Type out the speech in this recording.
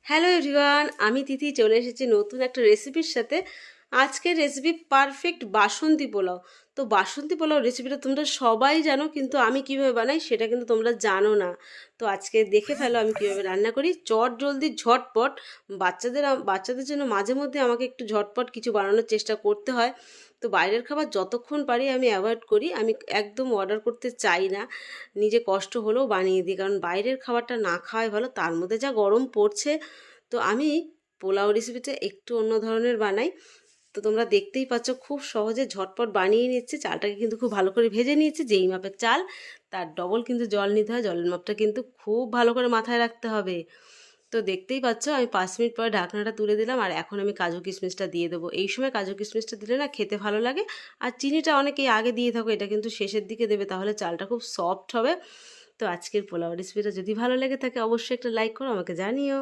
Hello everyone, আমি তিথি চলে এসেছি নতুন একটা রেসিপির সাথে। আজকের রেসিপি পারফেক্ট বাসন্তী পোলাও। তো বাসন্তী পোলাও রেসিপিটা তোমরা সবাই জানো, কিন্তু আমি কিভাবে বানাই সেটা কিন্তু তোমরা জানো না। তো আজকে দেখে ফেলো আমি কিভাবে রান্না করি, চট জলদি ঝটপট। বাচ্চাদের জন্য মাঝে মধ্যে আমাকে একটু ঝটপট কিছু বানানোর চেষ্টা করতে হয়। তো বাইরের খাবার যতক্ষণ পারি আমি অ্যাভয়েড করি, আমি একদম অর্ডার করতে চাই না। নিজে কষ্ট হলেও বানিয়ে দিই, কারণ বাইরের খাবারটা না খাওয়াই ভালো, তার মধ্যে যা গরম পড়ছে। তো আমি পোলাও রেসিপিটা একটু অন্য ধরনের বানাই। তো তোমরা দেখতেই পাচ্ছ খুব সহজে ঝটপট বানিয়ে নিচ্ছে। চালটাকে কিন্তু খুব ভালো করে ভেজে নিয়েছি, যেই মাপের চাল তার ডবল কিন্তু জল নিতে হয়, জলের মাপটা কিন্তু খুব ভালো করে মাথায় রাখতে হবে। তো দেখতেই পাচ্ছ আমি 5 মিনিট পরে ঢাকনাটা তুলে দিলাম, আর এখন আমি কাজু কিশমিশটা দিয়ে দেবো। এই সময় কাজু কিশমিশটা দিলে না খেতে ভালো লাগে। আর চিনিটা অনেকেই আগে দিয়ে থাকো, এটা কিন্তু শেষের দিকে দেবে, তাহলে চালটা খুব সফট হবে। তো আজকের পোলাও রেসিপিটা যদি ভালো লেগে থাকে অবশ্যই একটা লাইক করো, আমাকে জানিও।